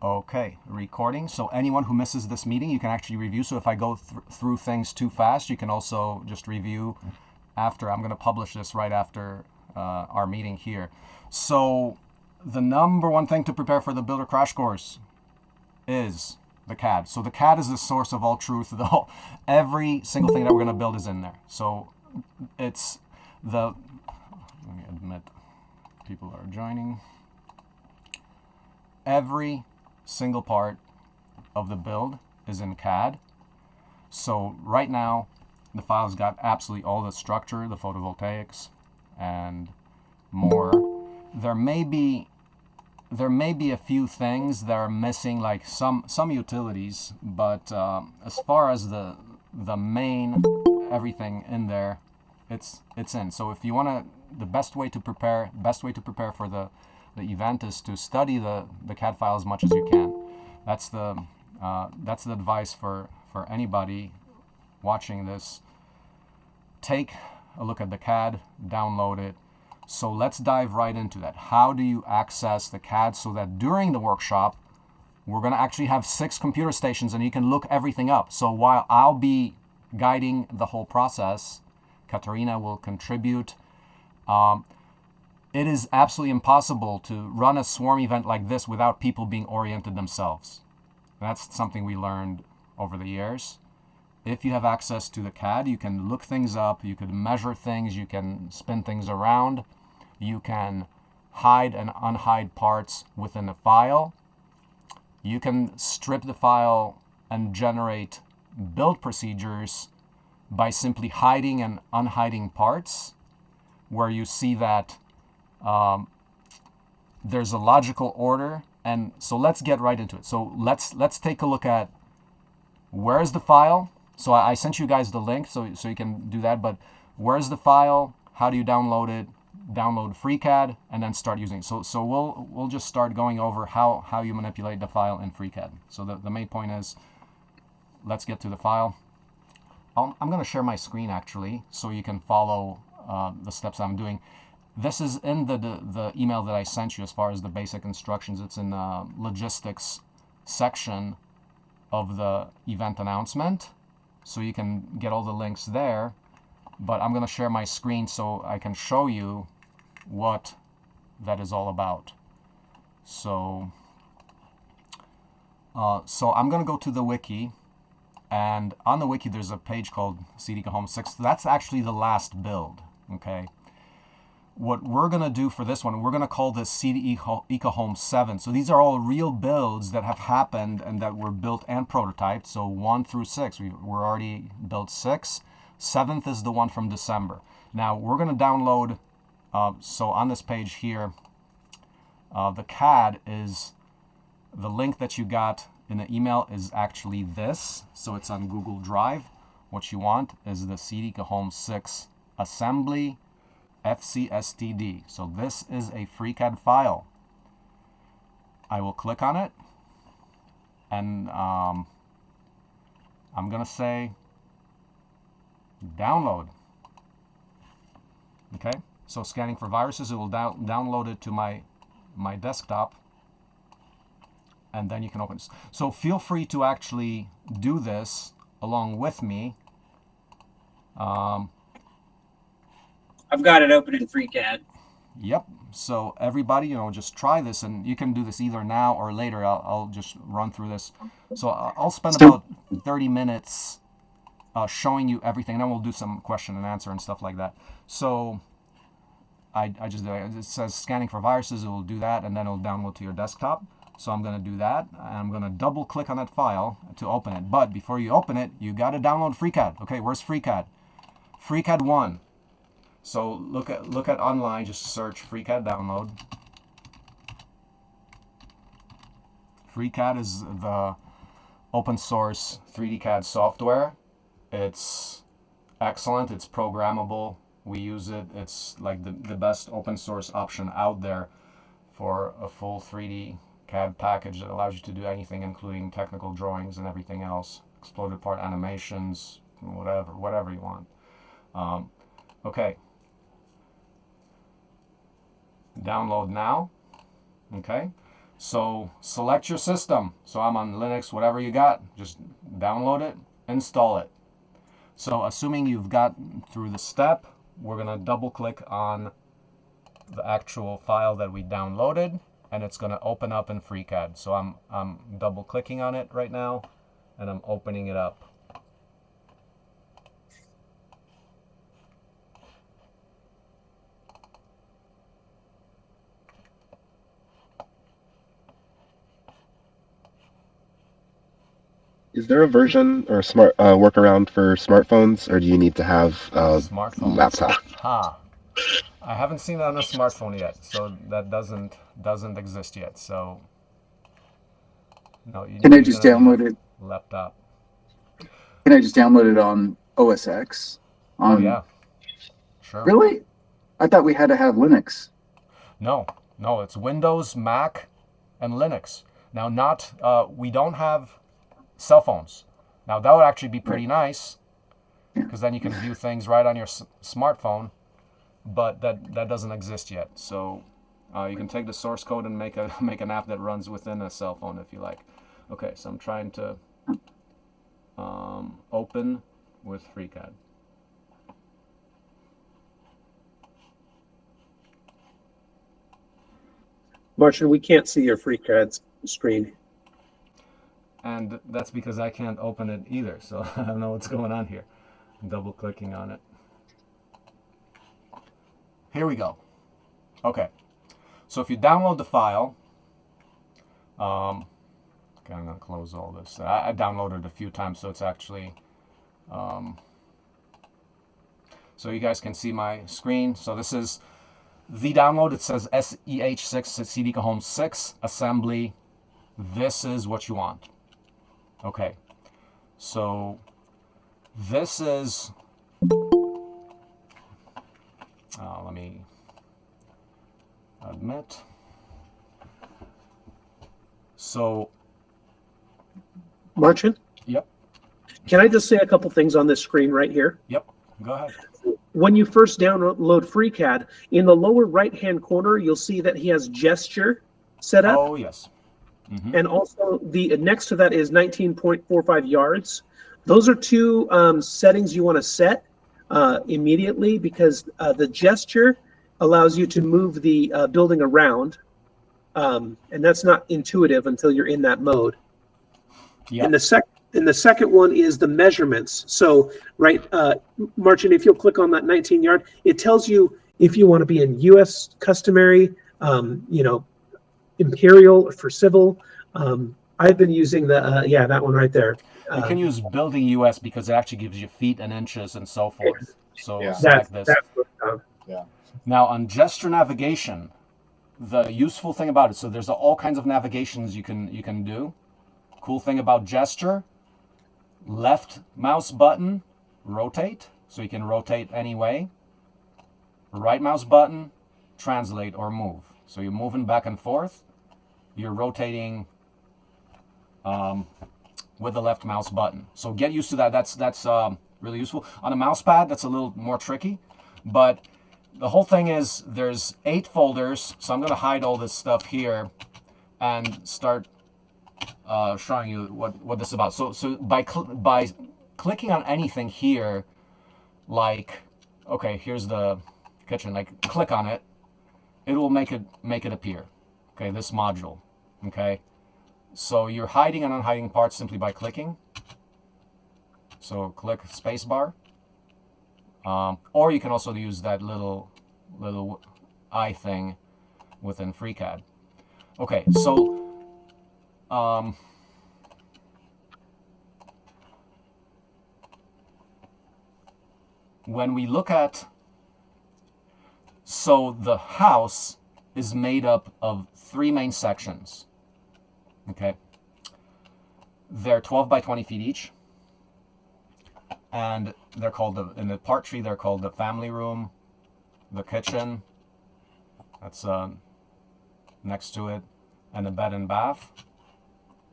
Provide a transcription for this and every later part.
Okay, recording. So anyone who misses this meeting, you can actually review. So if I go through things too fast, you can also just review after. I'm going to publish this right after our meeting here. So the number one thing to prepare for the Builder Crash Course is the CAD. So the CAD is the source of all truth. Every single thing that we're going to build is in there. So it's let me admit people are joining. Every single part of the build is in CAD. So right now, the file's got absolutely all the structure, the photovoltaics, and more. There may be a few things that are missing, like some utilities, but as far as the main everything in there, it's in. So if you want to, the best way to prepare for the event is to study the CAD file as much as you can. That's the advice for anybody watching this. Take a look at the CAD, download it. So let's dive right into that. How do you access the CAD so that during the workshop, we're going to actually have 6 computer stations and you can look everything up. So while I'll be guiding the whole process, Katarina will contribute. It is absolutely impossible to run a swarm event like this without people being oriented themselves. That's something we learned over the years. If you have access to the CAD, you can look things up, you can measure things, you can spin things around, you can hide and unhide parts within a file. You can strip the file and generate build procedures by simply hiding and unhiding parts, where you see that there's a logical order. And so let's get right into it. So let's take a look at where's the file. So I sent you guys the link so you can do that, but where's the file? How do you download it? Download FreeCAD and then start using it. So we'll just start going over how you manipulate the file in FreeCAD. So the main point is, let's get to the file. I'm going to share my screen actually so you can follow the steps I'm doing. This is in the email that I sent you as far as the basic instructions. It's in the logistics section of the event announcement. So you can get all the links there. But I'm going to share my screen so I can show you what that is all about. So I'm going to go to the wiki. And on the wiki, there's a page called CD Home 6. That's actually the last build. Okay. What we're going to do for this one, we're going to call this CD Eco Home 7. So these are all real builds that have happened and that were built and prototyped. So 1 through 6, we're already built 6. 7th is the one from December. Now we're going to download, so on this page here, the CAD is, the link that you got in the email is actually this. So it's on Google Drive. What you want is the CD Eco Home 6 assembly FCSTD. So this is a FreeCAD file. I will click on it and I'm going to say download. Okay, so scanning for viruses, it will download it to my desktop and then you can open it. So feel free to actually do this along with me. I've got it open in FreeCAD. Yep. So everybody, just try this, and you can do this either now or later. I'll just run through this. So I'll spend about 30 minutes showing you everything, and then we'll do some question and answer and stuff like that. So I just did it. It says scanning for viruses. It will do that, and then it'll download to your desktop. So I'm going to do that. And I'm going to double click on that file to open it. But before you open it, you got to download FreeCAD. Okay, where's FreeCAD? FreeCAD 1. So look at online, just search FreeCAD download. FreeCAD is the open source 3D CAD software. It's excellent, it's programmable. We use it. It's like the best open source option out there for a full 3D CAD package that allows you to do anything, including technical drawings and everything else, exploded part animations, whatever you want. Okay. Download now. Okay. So select your system. So I'm on Linux, whatever you got, just download it, install it. So assuming you've got through the step, we're gonna double click on the actual file that we downloaded, and it's gonna open up in FreeCAD. So I'm double clicking on it right now, and I'm opening it up. Is there a version or a smart workaround for smartphones, or do you need to have a Smartphones. laptop? I haven't seen that on a smartphone yet, so that doesn't exist yet. So no, Can I just download it? Laptop. Can I just download it on OS X? Oh yeah, sure. Really? I thought we had to have Linux. No, it's Windows, Mac, and Linux. Now, we don't have cell phones. Now that would actually be pretty nice, because then you can view things right on your smartphone, but that doesn't exist yet. So you can take the source code and make an app that runs within a cell phone if you like. Okay, so I'm trying to open with FreeCAD. Marcin, we can't see your FreeCAD screen. And that's because I can't open it either, so I don't know what's going on here. I'm double clicking on it. Here we go. Okay, so if you download the file, okay, I'm gonna close all this. I downloaded a few times, so it's actually, so you guys can see my screen. So this is the download. It says SEH6 CD Home 6 assembly. This is what you want. Okay, so this is, let me admit. So, Marcin? Yep. Can I just say a couple things on this screen right here? Yep, go ahead. When you first download FreeCAD, in the lower right-hand corner, you'll see that he has gesture set up. Oh, yes. Mm-hmm. And also the next to that is 19.45 yards. Those are two settings you want to set immediately, because the gesture allows you to move the building around, and that's not intuitive until you're in that mode. Yeah. And the second one is the measurements. So, right, Marcin, if you'll click on that 19 yard, it tells you if you want to be in U.S. customary, imperial for civil. I've been using that one right there. You can use building US because it actually gives you feet and inches and so forth. So That's this. Yeah. Now on gesture navigation, the useful thing about it, so there's all kinds of navigations you can do. Cool thing about gesture, left mouse button, rotate, so you can rotate any way. Right mouse button, translate or move. So you're moving back and forth. You're rotating with the left mouse button. So get used to that. That's really useful. On a mouse pad, that's a little more tricky. But the whole thing is there's 8 folders. So I'm going to hide all this stuff here and start showing you what this is about. So by clicking on anything here, like, okay, here's the kitchen. Like, click on it, it will make it appear. Okay, this module. Okay, so you're hiding and unhiding parts simply by clicking. So click spacebar, or you can also use that little eye thing within FreeCAD. Okay, so when we look at, so the house is made up of 3 main sections. Okay, they're 12 by 20 feet each, and they're called in the part tree they're called the family room, the kitchen, that's next to it, and the bed and bath.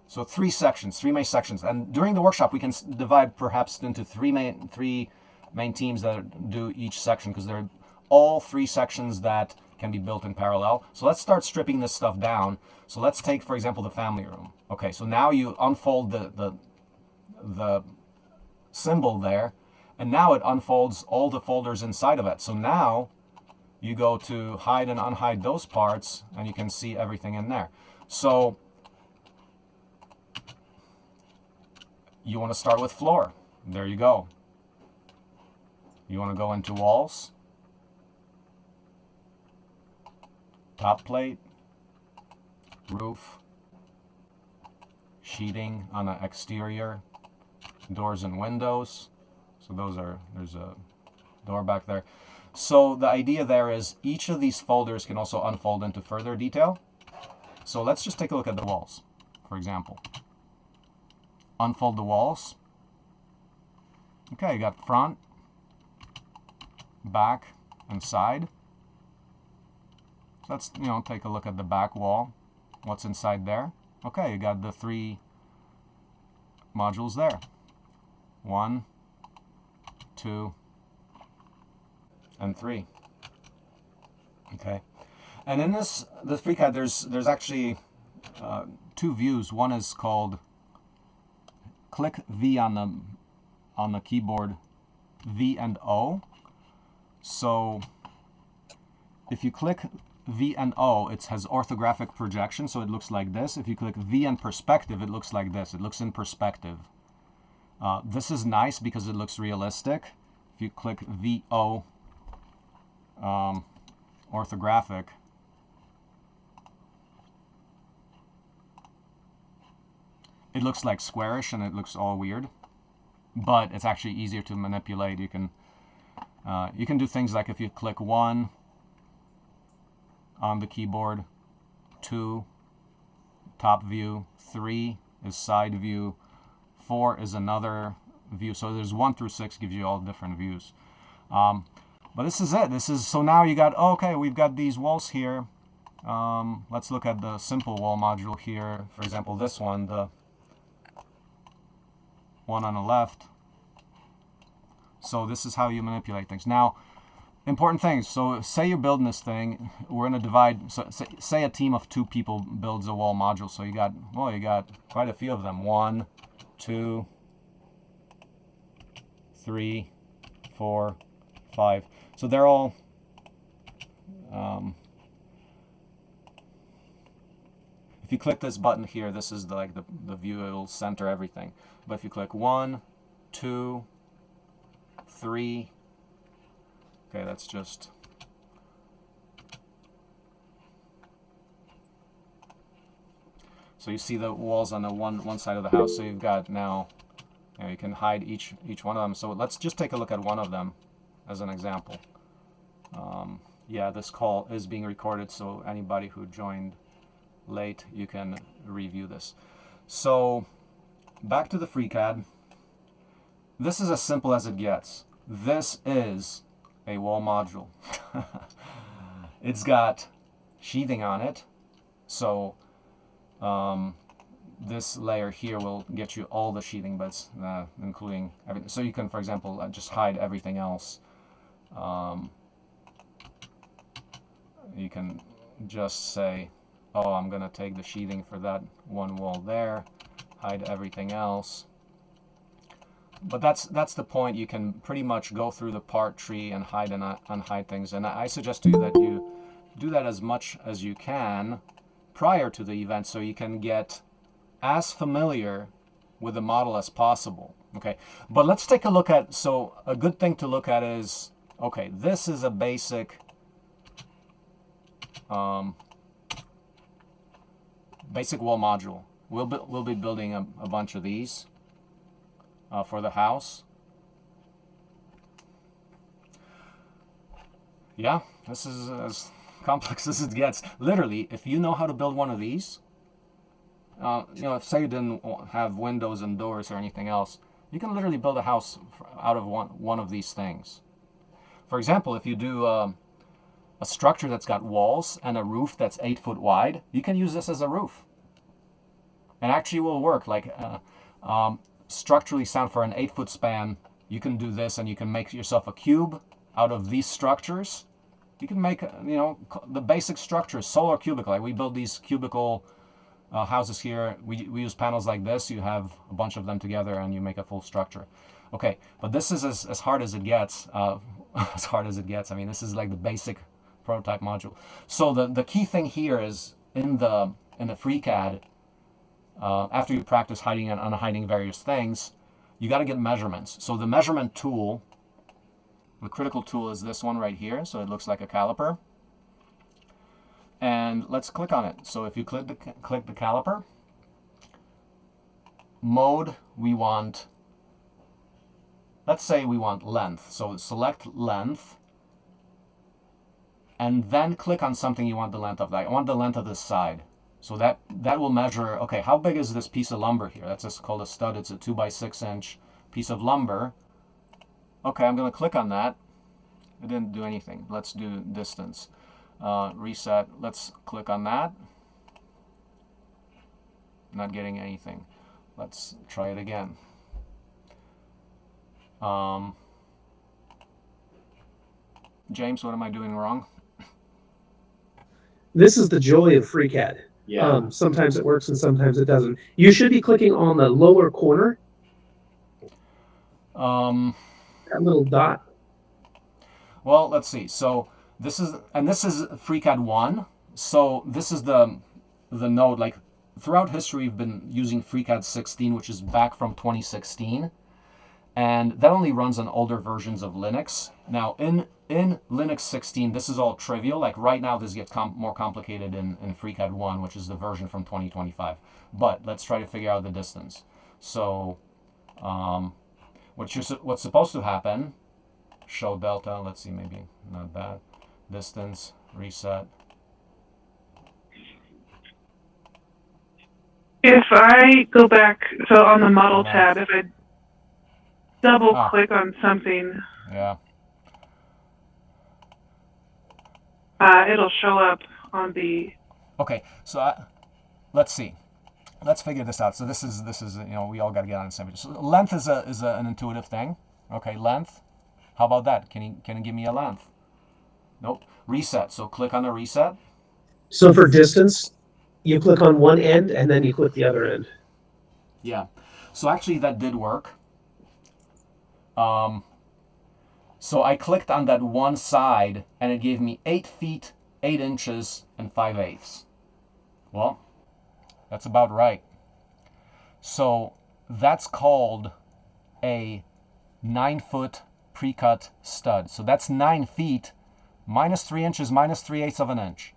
So 3 sections, 3 main sections, and during the workshop we can divide perhaps into 3 main teams that do each section, because they're all 3 sections that can be built in parallel. So let's start stripping this stuff down. So let's take, for example, the family room. Okay, so now you unfold the symbol there, and now it unfolds all the folders inside of it. So now you go to hide and unhide those parts, and you can see everything in there. So you want to start with floor. There you go. You want to go into walls, top plate, roof, sheeting on the exterior, doors and windows. So there's a door back there. So the idea there is each of these folders can also unfold into further detail. So let's just take a look at the walls, for example. Unfold the walls. Okay, you got front, back, and side. So let's, take a look at the back wall. What's inside there? Okay, you got the 3 modules there. 1, 2, and 3. Okay, and in this FreeCAD, there's actually 2 views. One is called click V on the keyboard, V and O. So if you click V and O, it has orthographic projection, so it looks like this. If you click V and perspective, it looks like this. It looks in perspective. This is nice because it looks realistic. If you click VO orthographic, it looks like squarish and it looks all weird, but it's actually easier to manipulate. You can do things like if you click 1 on the keyboard, 2 top view, 3 is side view, 4 is another view. So there's 1 through 6 gives you all different views. But this is it. So now you got, okay, we've got these walls here. Let's look at the simple wall module here. For example, this one, the one on the left. So this is how you manipulate things. Now, important things. So say you're building this thing. We're going to divide. So say a team of 2 people builds a wall module. So you got quite a few of them. 1, 2, 3, 4, 5. So they're all if you click this button here, this is the view. It'll center everything. But if you click 1, 2, 3, okay, that's just so you see the walls on the one side of the house. So you've got now, you can hide each one of them. So let's just take a look at one of them as an example. Yeah, this call is being recorded, so anybody who joined late, you can review this. So back to the FreeCAD. This is as simple as it gets. This is a wall module. It's got sheathing on it, so this layer here will get you all the sheathing bits, including everything. So you can, for example, just hide everything else. You can just say, oh, I'm going to take the sheathing for that one wall there, hide everything else. But that's the point. You can pretty much go through the part tree and hide and unhide things. And I suggest to you that you do that as much as you can prior to the event, so you can get as familiar with the model as possible. Okay, but let's take a look at, so a good thing to look at is, okay, this is a basic basic wall module. We'll be building a bunch of these for the house. Yeah, this is as complex as it gets. Literally, if you know how to build one of these, if say you didn't have windows and doors or anything else, you can literally build a house out of one of these things. For example, if you do a structure that's got walls and a roof that's 8 foot wide, you can use this as a roof. It actually will work. Like structurally sound for an 8 foot span, you can do this and you can make yourself a cube out of these structures, You can make, the basic structure, solar cubicle. Like we build these cubicle houses here. We use panels like this. You have a bunch of them together and you make a full structure. Okay, but this is as hard as it gets. As hard as it gets. I mean, this is like the basic prototype module. So the key thing here is in the FreeCAD, after you practice hiding and unhiding various things, you got to get measurements. So the measurement tool, the critical tool is this one right here. So it looks like a caliper. And let's click on it. So if you click the caliper, mode, we want, let's say we want length. So select length, and then click on something you want the length of. Like I want the length of this side. So that will measure, okay, how big is this piece of lumber here? That's just called a stud. It's a 2x6 inch piece of lumber. Okay, I'm going to click on that. It didn't do anything. Let's do distance. Reset. Let's click on that. Not getting anything. Let's try it again. James, what am I doing wrong? This is the joy of FreeCAD. Yeah. Sometimes it works and sometimes it doesn't. You should be clicking on the lower corner. That little dot. Well, let's see. So this is FreeCAD 1. So this is the node. Like throughout history, we've been using FreeCAD 16, which is back from 2016. And that only runs on older versions of Linux. Now, in Linux 16, this is all trivial. Like right now, this gets more complicated in FreeCAD 1, which is the version from 2025. But let's try to figure out the distance. So what's supposed to happen, show delta. Let's see, maybe not that. Distance, reset. If I go back, so on the model tab, if I double click on something, yeah, it'll show up on the. Okay, so let's see. Let's figure this out. So this is we all got to get on the same page. So length is an intuitive thing. Okay, length. How about that? Can you give me a length? Nope. Reset. So click on the reset. So for distance, you click on one end and then you click the other end. Yeah. So actually that did work. So I clicked on that one side and it gave me 8 feet, 8 inches, and 5/8. Well, that's about right. So that's called a 9-foot pre-cut stud. So that's 9 feet minus 3 inches minus 3/8 of an inch.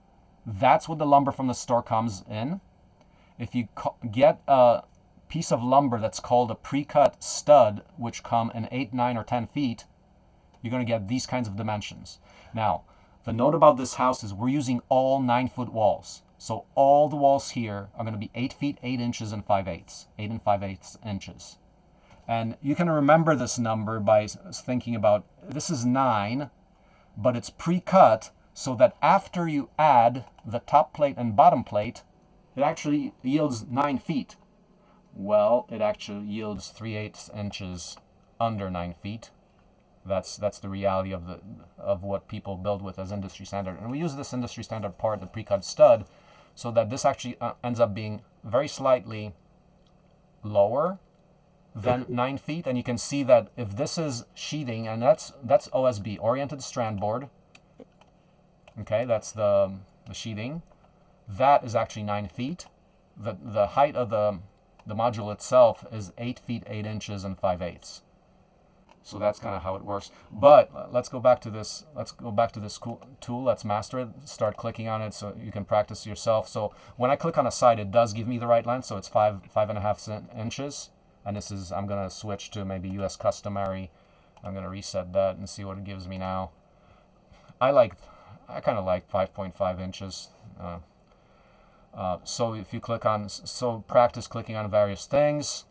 That's what the lumber from the store comes in. If you get a piece of lumber that's called a pre-cut stud, which come in 8, 9, or 10 feet, you're going to get these kinds of dimensions. Now, the note about this house is we're using all 9-foot walls. So all the walls here are going to be 8 feet, 8 inches, and 5/8. 8 and 5/8 inches. And you can remember this number by thinking about, this is 9, but it's pre-cut so that after you add the top plate and bottom plate, it actually yields 9 feet. Well, it actually yields 3/8 inches under 9 feet. That's the reality of what people build with as industry standard. And we use this industry standard part, the pre-cut stud, so that this actually ends up being very slightly lower than 9 feet. And you can see that if this is sheathing, and that's OSB, oriented strand board. Okay, that's the sheathing. That is actually 9 feet. The height of the module itself is 8 feet, 8 inches, and 5/8. So that's kind of how it works. But let's go back to this. Let's go back to this tool. Let's master it. Start clicking on it so you can practice yourself. So when I click on a side, it does give me the right length. So it's 5.5 inches. And this is, I'm going to switch to maybe US customary. I'm going to reset that and see what it gives me now. I kind of like 5.5 inches. So if you click on, practice clicking on various things.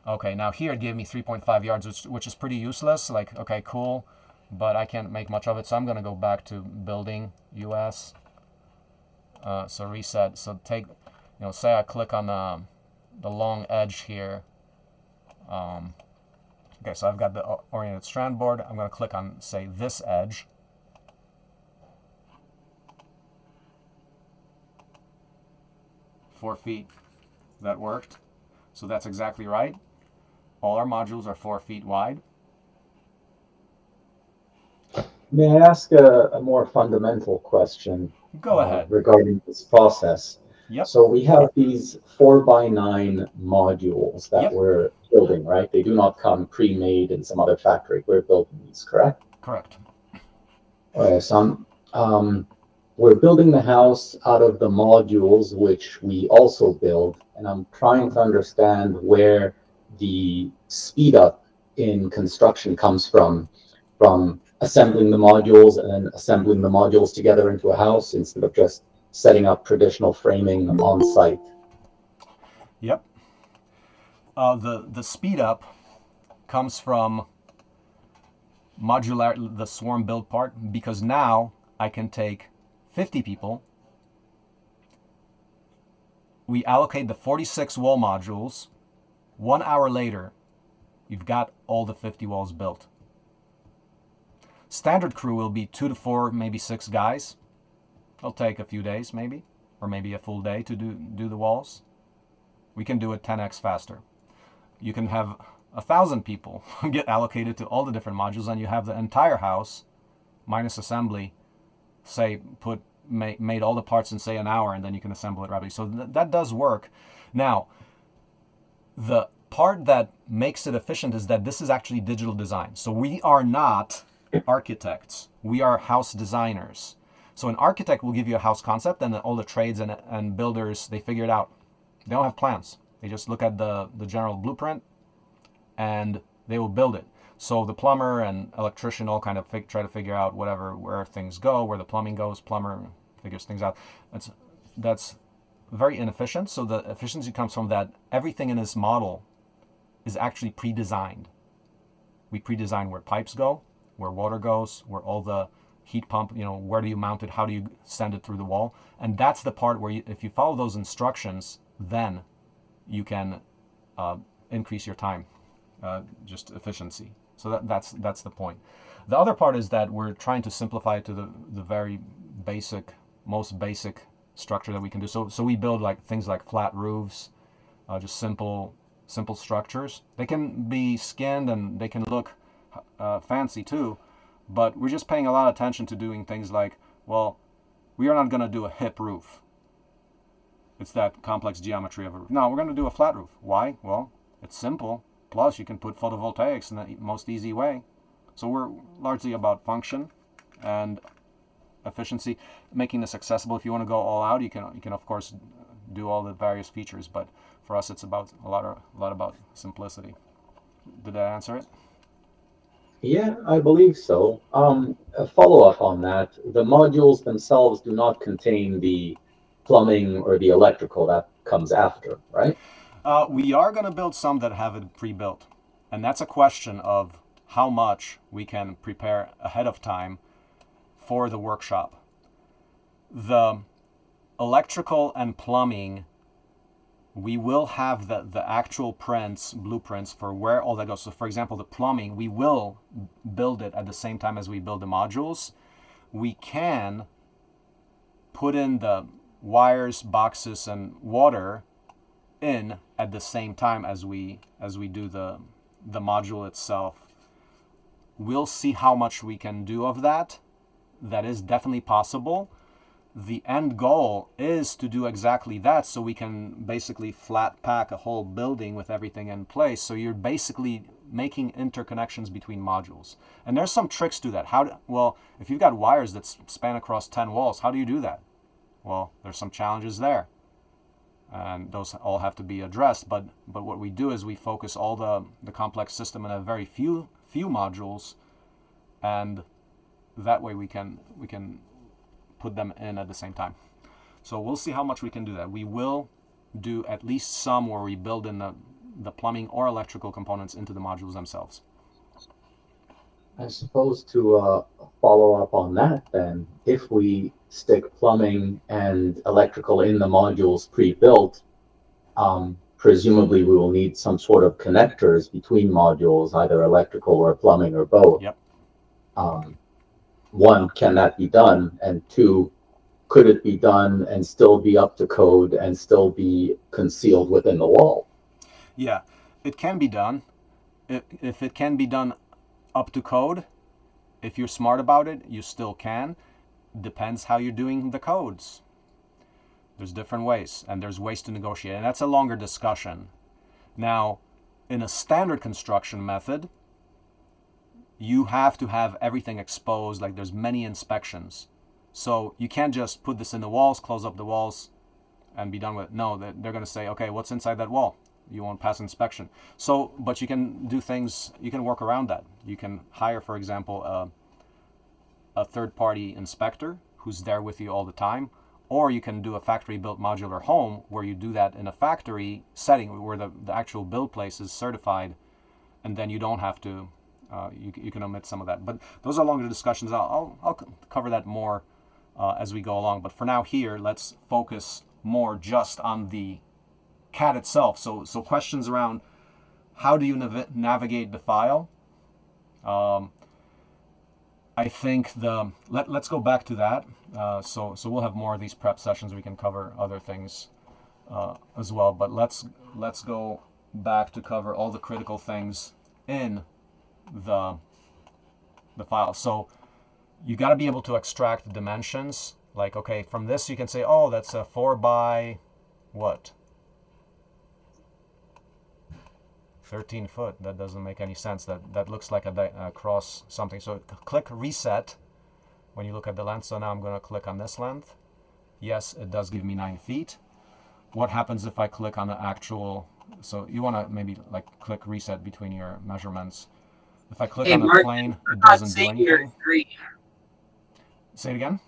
Okay, now here it gave me 3.5 yards, which is pretty useless. Like, okay, cool, but I can't make much of it. So I'm going to go back to building US. So reset. So take, say I click on the long edge here. Okay, so I've got the oriented strand board. I'm going to click on, say, this edge. 4 feet that worked. So that's exactly right. All our modules are 4 feet wide. May I ask a more fundamental question Go ahead. regarding this process? Yep. So we have these 4x9 modules that Yep. we're building, right? They do not come pre-made in some other factory. We're building these, correct? Correct. Okay, so we're building the house out of the modules which we also build, and I'm trying to understand where the speed up in construction comes from assembling the modules and then assembling the modules together into a house instead of just setting up traditional framing on site. Yep. The speed up comes from the swarm build part, because now I can take 50 people. We allocate the 46 wall modules. 1 hour later, you've got all the 50 walls built. Standard crew will be 2 to 4, maybe 6 guys. It'll take a few days maybe, or maybe a full day to do the walls. We can do it 10x faster. You can have 1,000 people get allocated to all the different modules, and you have the entire house minus assembly, say made all the parts in say an hour, and then you can assemble it rapidly. So that does work. Now, the part that makes it efficient is that this is actually digital design. So we are not architects. We are house designers. So an architect will give you a house concept, and all the trades and builders, they figure it out. They don't have plans. They just look at the general blueprint and they will build it. So the plumber and electrician all kind of try to figure out where things go, where the plumbing goes. Plumber figures things out. That's very inefficient. So the efficiency comes from that everything in this model is actually pre-designed. We pre-design where pipes go, where water goes, where all the heat pump, where do you mount it, how do you send it through the wall. And that's the part where if you follow those instructions, then you can increase your time, just efficiency. So that's the point. The other part is that we're trying to simplify it to the very basic, most basic structure that we can do. So we build things like flat roofs, just simple structures. They can be skinned and they can look fancy too, but we're just paying a lot of attention to doing things like, well, we are not going to do a hip roof. It's that complex geometry of a roof. No, we're going to do a flat roof. Why? Well, it's simple. Plus, you can put photovoltaics in the most easy way. So we're largely about function and efficiency, making this accessible. If you want to go all out, you can of course do all the various features. But for us, it's about a lot about simplicity. Did that answer it? Yeah, I believe so. A follow-up on that, the modules themselves do not contain the plumbing or the electrical that comes after, right? We are going to build some that have it pre-built. And that's a question of how much we can prepare ahead of time for the workshop. The electrical and plumbing, we will have the actual blueprints for where all that goes. So for example, the plumbing, we will build it at the same time as we build the modules. We can put in the wires, boxes, and water in at the same time as we do the module itself. We'll see how much we can do of that. That is definitely possible. The end goal is to do exactly that, so we can basically flat pack a whole building with everything in place. So you're basically making interconnections between modules. And there's some tricks to that. Well, if you've got wires that span across 10 walls, how do you do that? Well, there's some challenges there. And those all have to be addressed. But what we do is we focus all the complex system in a very few modules, and that way we can put them in at the same time. So we'll see how much we can do that. We will do at least some where we build in the plumbing or electrical components into the modules themselves. I suppose to follow up on that then, if we stick plumbing and electrical in the modules pre-built, presumably we will need some sort of connectors between modules, either electrical or plumbing or both. Yep. One, can that be done? And two, could it be done and still be up to code and still be concealed within the wall? Yeah, it can be done. If it can be done up to code, if you're smart about it, you still can. Depends how you're doing the codes. There's different ways, and there's ways to negotiate, and that's a longer discussion. Now, in a standard construction method, you have to have everything exposed, like there's many inspections. So you can't just put this in the walls, close up the walls, and be done with it. No, they're going to say, okay, what's inside that wall? You won't pass inspection. So, but you can do things, you can work around that. You can hire, for example, a third-party inspector who's there with you all the time, or you can do a factory-built modular home where you do that in a factory setting where the actual build place is certified, and then you don't have to, you can omit some of that. But those are longer discussions. I'll cover that more as we go along. But for now here, let's focus more just on the CAD itself. So questions around how do you navigate the file? I think let's go back to that. So we'll have more of these prep sessions. We can cover other things as well. But let's go back to cover all the critical things in the file. So you got to be able to extract the dimensions. Like, okay, from this you can say, oh, that's a 4 by what? 13 foot. That doesn't make any sense. That looks like a cross something. So click reset when you look at the length. So now I'm going to click on this length. Yes, it does give me 9 feet. What happens if I click on the actual? So you want to maybe like click reset between your measurements. If I click on the Marcin, plane, it I'm not doesn't do seeing your anything. screen. Say it again.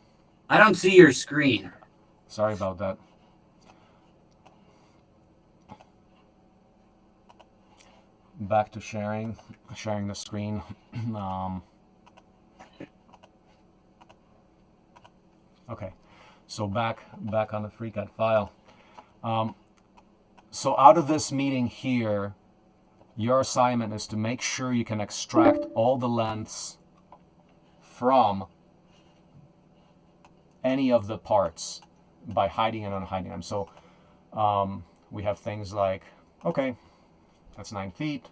I don't see your screen. Sorry about that. Back to sharing the screen. Okay, so back on the FreeCAD file. So out of this meeting here, your assignment is to make sure you can extract all the lengths from any of the parts by hiding and unhiding them. So we have things like, okay, that's 9 feet.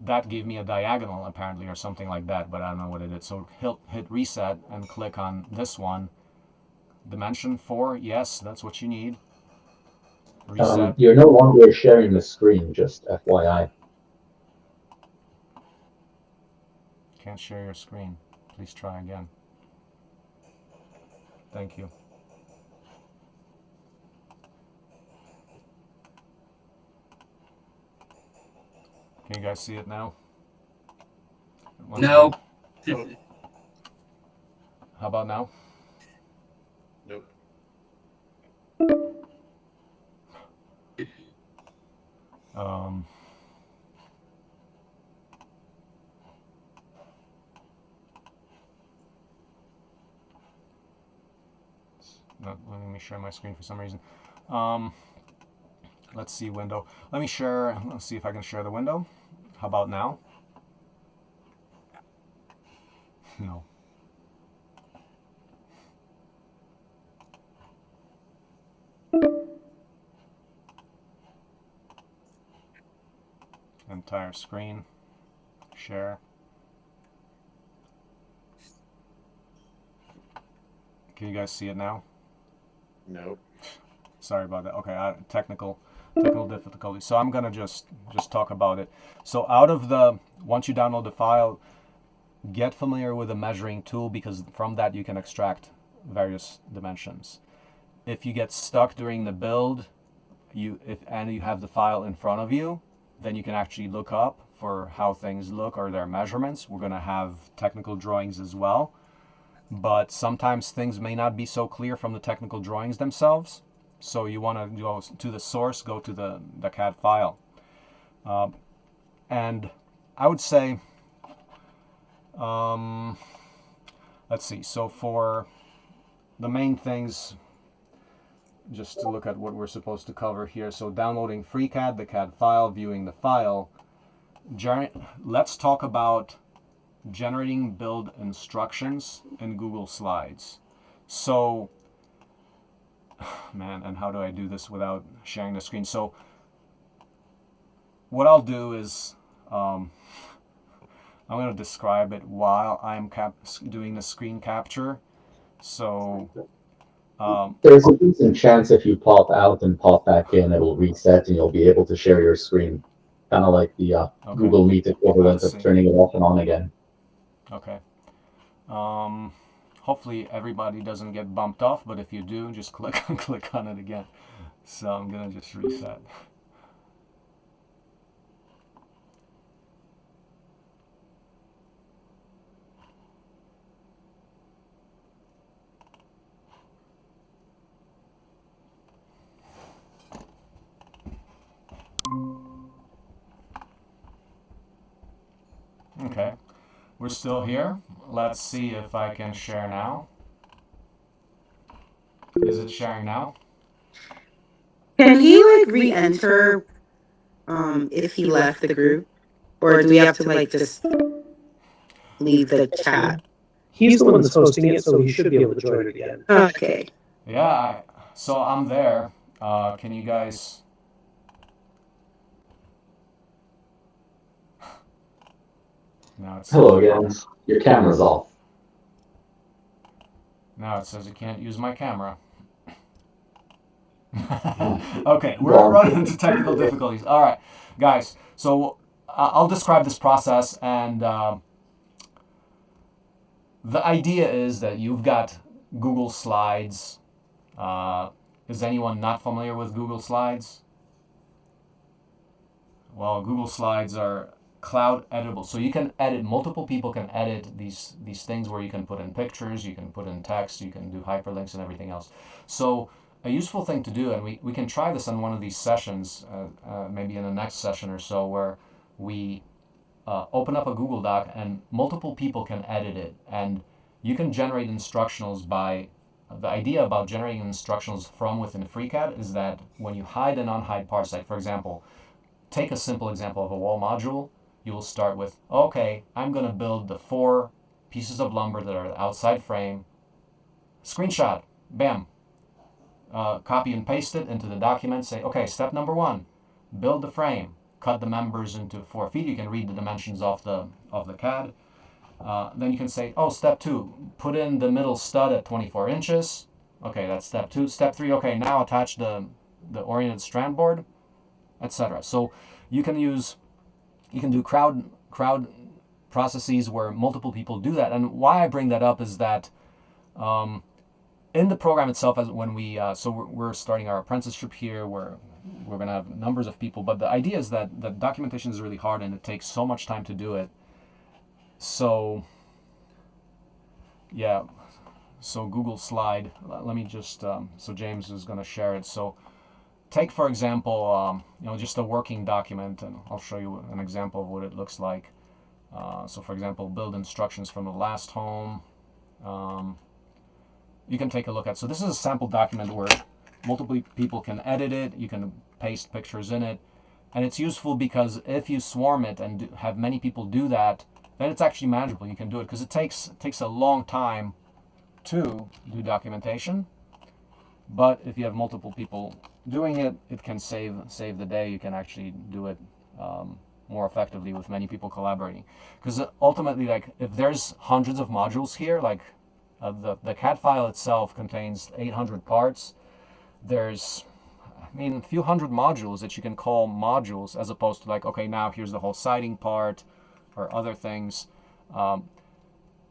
That gave me a diagonal apparently or something like that, but I don't know what it is. So hit reset and click on this one. Dimension 4, yes, that's what you need. Reset. You're no longer sharing the screen, just FYI. Can't share your screen. Please try again. Thank you. Can you guys see it now? No. How about now? Nope. It's not letting me share my screen for some reason. Let's see window. Let's see if I can share the window. How about now? No. Entire screen. Share. Can you guys see it now? Nope. Sorry about that. Okay, technical difficulty. So I'm gonna just talk about it. So once you download the file, get familiar with the measuring tool, because from that you can extract various dimensions. If you get stuck during the build, and you have the file in front of you, then you can actually look up for how things look or their measurements. We're gonna have technical drawings as well, but sometimes things may not be so clear from the technical drawings themselves. So you want to go to the source, go to the CAD file. And I would say, let's see, so for the main things, just to look at what we're supposed to cover here. So downloading FreeCAD, the CAD file, viewing the file. Let's talk about generating build instructions in Google Slides. So, man, and how do I do this without sharing the screen? So, what I'll do is I'm going to describe it while I'm doing the screen capture. So, there's a decent chance if you pop out and pop back in, it will reset and you'll be able to share your screen. Kind of like the okay. Google Meet equivalent Let's of see. turning it off and on again. Okay. Hopefully everybody doesn't get bumped off, but if you do, just click on it again. So I'm gonna just reset. Okay, we're still here. Let's see if I can share now. Is it sharing now? Can he like re-enter if he left the group? Or do we have to like just leave the chat? He's the one that's hosting it, so he should be able to join it again. Okay. Yeah, so I'm there. Can you guys... Now it's Hello again. Your camera's off. Now it says you can't use my camera. Okay, we're running into technical difficulties. All right, guys, so I'll describe this process, and the idea is that you've got Google Slides. Is anyone not familiar with Google Slides? Well, Google Slides are cloud editable, so you can edit, multiple people can edit these things where you can put in pictures, you can put in text, you can do hyperlinks and everything else. So a useful thing to do, and we can try this on one of these sessions, maybe in the next session or so, where we open up a Google Doc and multiple people can edit it, and you can generate instructionals by, the idea about generating instructionals from within FreeCAD is that when you hide and unhide parts, like for example, take a simple example of a wall module. You will start with, okay, I'm going to build the 4 pieces of lumber that are the outside frame. Screenshot, bam. Copy and paste it into the document. Say, okay, step number 1, build the frame. Cut the members into 4 feet. You can read the dimensions of the CAD. Then you can say, oh, step 2, put in the middle stud at 24 inches. Okay, that's step 2. Step 3, okay, now attach the oriented strand board, etc. So you can do crowd processes where multiple people do that. And why I bring that up is that in the program itself, as when we're starting our apprenticeship here, we're going to have numbers of people, but the idea is that the documentation is really hard and it takes so much time to do it. So yeah, so Google Slide, let me just, so James is going to share it. So take, for example, just a working document, and I'll show you an example of what it looks like. So for example, build instructions from the last home. You can take a look at. So this is a sample document where multiple people can edit it. You can paste pictures in it. And it's useful because if you swarm it and have many people do that, then it's actually manageable. You can do it because it takes a long time to do documentation. But if you have multiple people doing it, it can save the day. You can actually do it more effectively with many people collaborating. Because ultimately, like, if there's hundreds of modules here, like the CAD file itself contains 800 parts. There's, a few hundred modules that you can call modules, as opposed to like, okay, now here's the whole siding part or other things.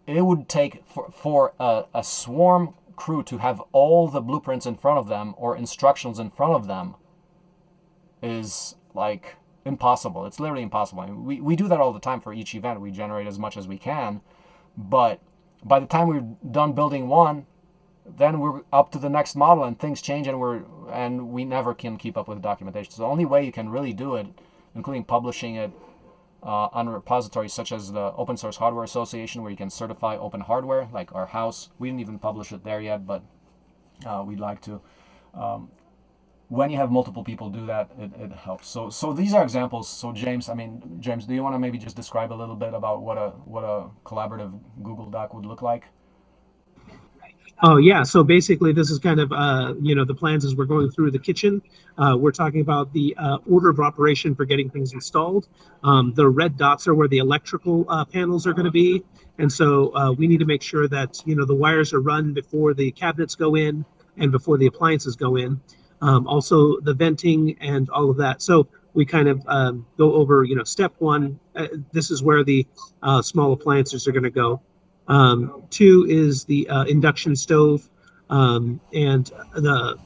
It would take for a swarm crew to have all the blueprints in front of them or instructions in front of them is like impossible. It's literally impossible. We do that all the time for each event. We generate as much as we can, but by the time we're done building one, then we're up to the next model and things change and we never can keep up with the documentation. So the only way you can really do it, including publishing it on repositories such as the Open Source Hardware Association, where you can certify open hardware, like our house. We didn't even publish it there yet, but we'd like to. when you have multiple people do that, it helps. So these are examples. So James, do you want to maybe just describe a little bit about what a collaborative Google Doc would look like? Oh yeah, so basically this is kind of the plans as we're going through the kitchen. We're talking about the order of operation for getting things installed. The red dots are where the electrical panels are going to be, and so we need to make sure that the wires are run before the cabinets go in and before the appliances go in. Also the venting and all of that. So we kind of go over step one. This is where the small appliances are going to go. Two is the induction stove, and the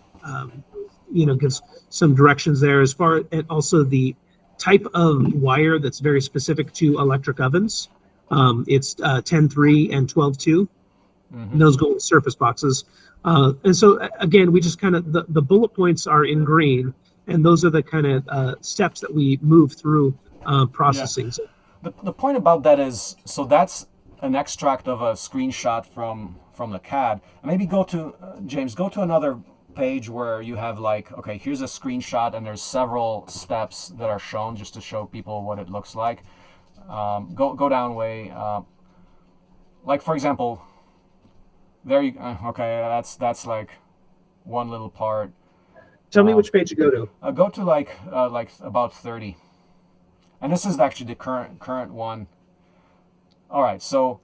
gives some directions there as far, and also the type of wire that's very specific to electric ovens. It's 10-3 and 12-2. Mm-hmm. Those go in surface boxes. And so again, we just kind of the bullet points are in green, and those are the kind of steps that we move through processing. Yeah. The point about that is, so that's an extract of a screenshot from the CAD. Maybe go to James, go to another page where you have like, okay, here's a screenshot and there's several steps that are shown just to show people what it looks like. Go down way, like for example, there you okay, that's like one little part. Tell me which page you go to. Go to like about 30, and this is actually the current one. All right, so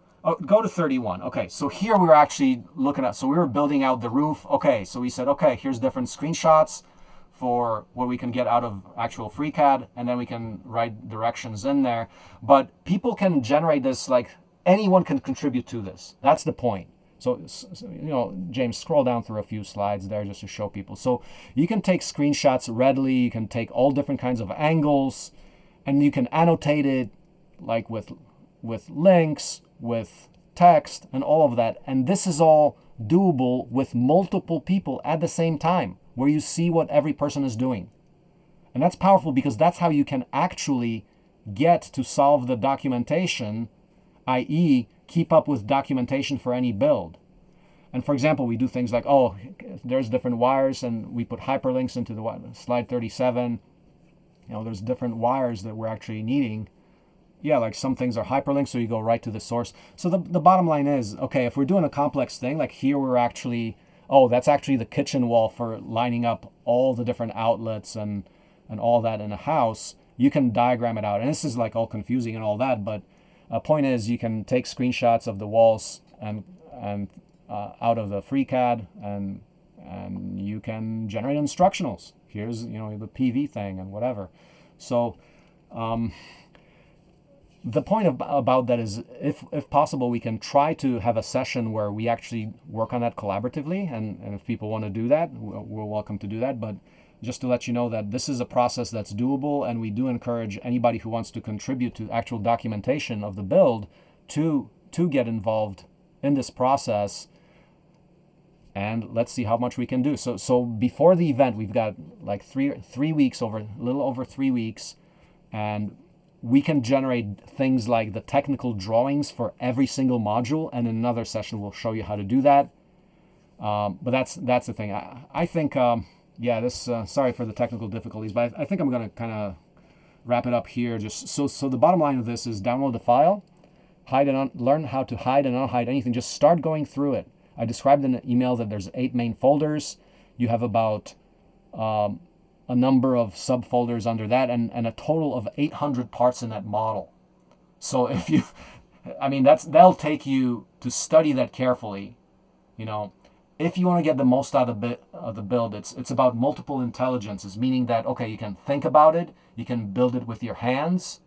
go to 31. Okay, so here we were actually looking at, so we were building out the roof. Okay, so we said, okay, here's different screenshots for what we can get out of actual FreeCAD, and then we can write directions in there. But people can generate this, like anyone can contribute to this. That's the point. So James, scroll down through a few slides there just to show people. So you can take screenshots readily, you can take all different kinds of angles, and you can annotate it like with links, with text, and all of that. And this is all doable with multiple people at the same time, where you see what every person is doing. And that's powerful because that's how you can actually get to solve the documentation, i.e., keep up with documentation for any build. And for example, we do things like, oh, there's different wires, and we put hyperlinks into the slide 37. There's different wires that we're actually needing. Yeah, like some things are hyperlinked, so you go right to the source. So the bottom line is, okay, if we're doing a complex thing, like here we're actually, that's actually the kitchen wall for lining up all the different outlets and all that in a house. You can diagram it out. And this is like all confusing and all that, but point is you can take screenshots of the walls and out of the FreeCAD, and you can generate instructionals. Here's, the PV thing and whatever. So, the point about that is, if possible, we can try to have a session where we actually work on that collaboratively, and if people want to do that, we're welcome to do that. But just to let you know that this is a process that's doable, and we do encourage anybody who wants to contribute to actual documentation of the build to get involved in this process, and let's see how much we can do. So before the event, we've got like a little over 3 weeks, and we can generate things like the technical drawings for every single module, and in another session we'll show you how to do that. But that's the thing. I think, sorry for the technical difficulties, but I think I'm going to kind of wrap it up here. Just so the bottom line of this is download the file, learn how to hide and unhide anything. Just start going through it. I described in the email that there's 8 main folders. You have about a number of subfolders under that, and a total of 800 parts in that model. So if you, that'll take you to study that carefully. If you want to get the most out of the build, it's about multiple intelligences, meaning that, okay, you can think about it, you can build it with your hands,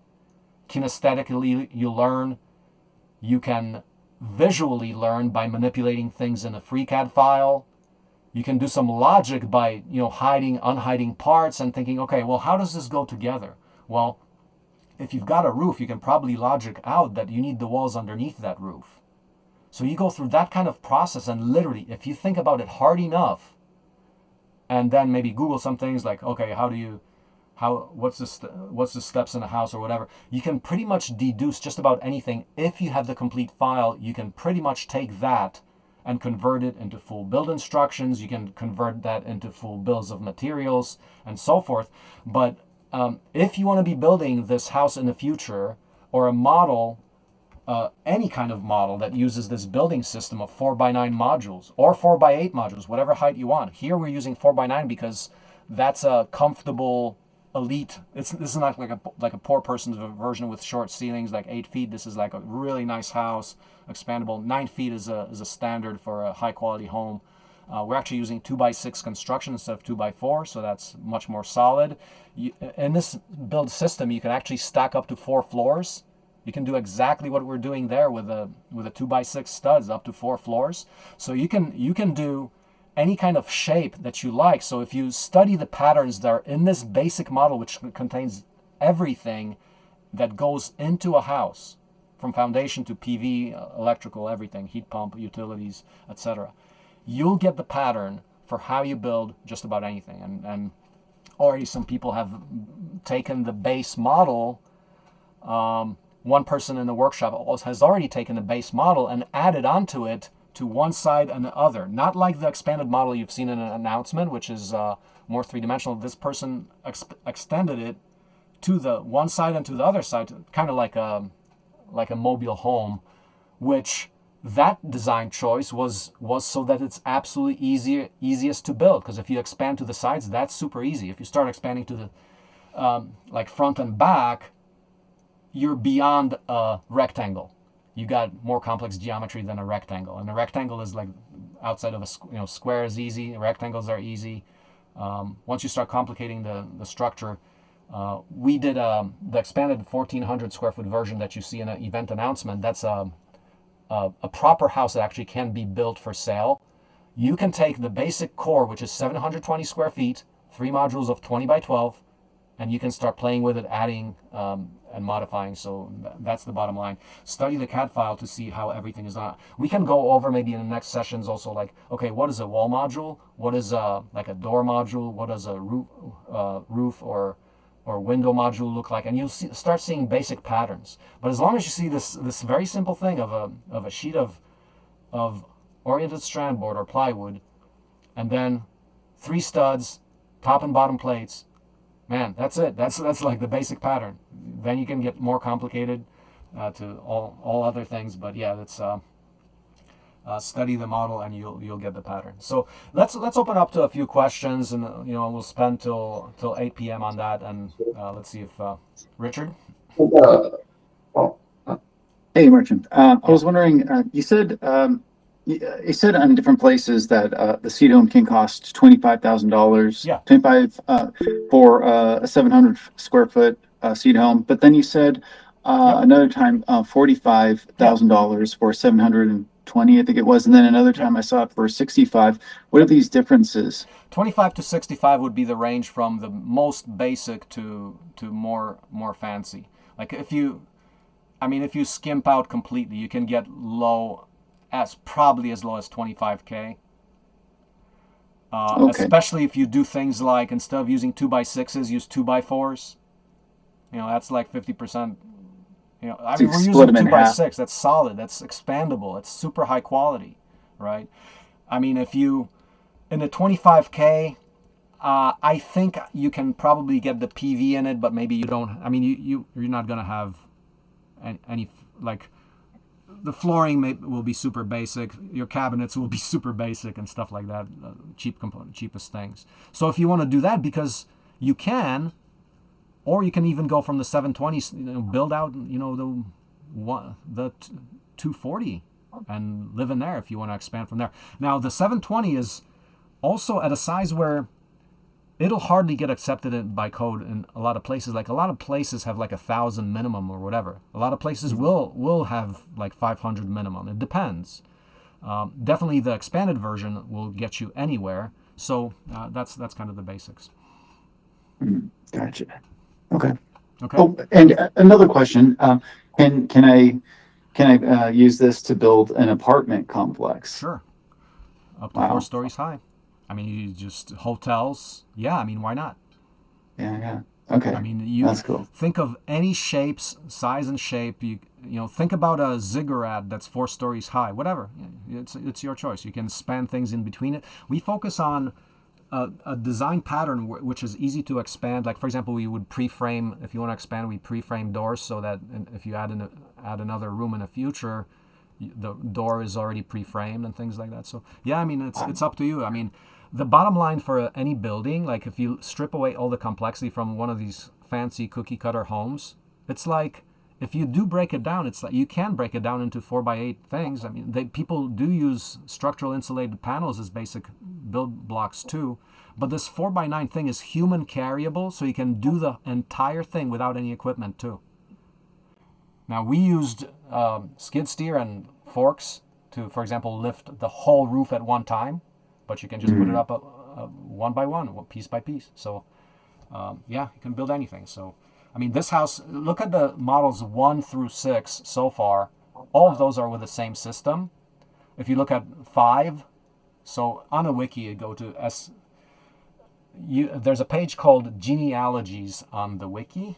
kinesthetically you learn, you can visually learn by manipulating things in a FreeCAD file. You can do some logic by, hiding, unhiding parts and thinking, okay, well, how does this go together? Well, if you've got a roof, you can probably logic out that you need the walls underneath that roof. So you go through that kind of process, and literally, if you think about it hard enough, and then maybe Google some things like, okay, what's the steps in a house or whatever, you can pretty much deduce just about anything. If you have the complete file, you can pretty much take that and convert it into full build instructions. You can convert that into full bills of materials and so forth. But if you want to be building this house in the future, or a model, any kind of model that uses this building system of 4x9 modules or 4x8 modules, whatever height you want. Here we're using 4x9 because that's a comfortable elite. This is not like a poor person's version with short ceilings, like 8 feet. This is like a really nice house, expandable. 9 feet is a standard for a high quality home. We're actually using 2x6 construction instead of 2x4, so that's much more solid. In this build system, you can actually stack up to 4 floors. You can do exactly what we're doing there with a 2x6 studs, up to 4 floors. So you can do any kind of shape that you like. So if you study the patterns that are in this basic model, which contains everything that goes into a house, from foundation to PV, electrical, everything, heat pump, utilities, etc., you'll get the pattern for how you build just about anything. And already some people have taken the base model. One person in the workshop has already taken the base model and added onto it to one side and the other. Not like the expanded model you've seen in an announcement, which is more three-dimensional. This person extended it to the one side and to the other side, kind of like a mobile home, which that design choice was so that it's absolutely easiest to build. Because if you expand to the sides, that's super easy. If you start expanding to the like front and back, you're beyond a rectangle. You got more complex geometry than a rectangle, and a rectangle is like outside of a square is easy. Rectangles are easy. Once you start complicating the structure, we did the expanded 1,400 square foot version that you see in an event announcement. That's a proper house that actually can be built for sale. You can take the basic core, which is 720 square feet, 3 modules of 20 by 12, and you can start playing with it, adding and modifying. So that's the bottom line. Study the CAD file to see how everything is done. We can go over maybe in the next sessions also, like, okay, what is a wall module? What is like a door module? What does a roof or window module look like? And you'll start seeing basic patterns. But as long as you see this very simple thing of a sheet of oriented strand board or plywood, and then 3 studs, top and bottom plates, man, that's it. That's like the basic pattern. Then you can get more complicated to all other things. But yeah, that's study the model and you'll get the pattern. So let's open up to a few questions, and we'll spend till 8 p.m. on that. And let's see if Richard. Hey, Marcin. I was wondering, you said on different places that the seed home can cost $25,000. Yeah. 25 for a 700 square foot seed home. But then you said another time $45,000 for 720, I think it was, and then another time I saw it for 65. What are these differences? 25 to 65 would be the range from the most basic to more fancy. Like if you skimp out completely, you can get probably as low as 25K. Okay. Especially if you do things like, instead of using 2x6s, use 2x4s. That's like 50%. We're using 2x6. That's solid. That's expandable. It's super high quality, right? I mean, if you in the 25K, I think you can probably get the PV in it, but maybe you don't. I mean, you're not gonna have any like. The flooring will be super basic. Your cabinets will be super basic and stuff like that. Cheapest things. So if you want to do that, because you can, or you can even go from the 720s, build out, the 240 and live in there if you want to expand from there. Now the 720 is also at a size where it'll hardly get accepted by code in a lot of places. Like a lot of places have like 1,000 minimum or whatever. A lot of places will have like 500 minimum. It depends. Definitely the expanded version will get you anywhere. So that's kind of the basics. Gotcha. Okay. Okay. Oh, and another question. Can I use this to build an apartment complex? Sure. Up to Wow. 4 stories high. I mean, you just hotels. Yeah, I mean, why not? Yeah. Okay. I mean, you That's cool. think of any shapes, size and shape. You know, think about a ziggurat that's 4 stories high. Whatever, it's your choice. You can span things in between it. We focus on a design pattern which is easy to expand. Like for example, we would pre-frame. If you want to expand, we pre-frame doors so that if you add another room in the future, the door is already pre-framed and things like that. So yeah, I mean, it's up to you. I mean, the bottom line for any building, like if you strip away all the complexity from one of these fancy cookie cutter homes, it's like if you do break it down, it's like you can break it down into 4x8 things. I mean, people do use structural insulated panels as basic build blocks too, but this 4x9 thing is human carryable, so you can do the entire thing without any equipment too. Now we used skid steer and forks to, for example, lift the whole roof at one time, but you can just put it up one by one, piece by piece. So yeah, you can build anything. So I mean, this house, look at the models 1 through 6 so far. All of those are with the same system. If you look at 5, so on a wiki, you go to there's a page called genealogies on the wiki.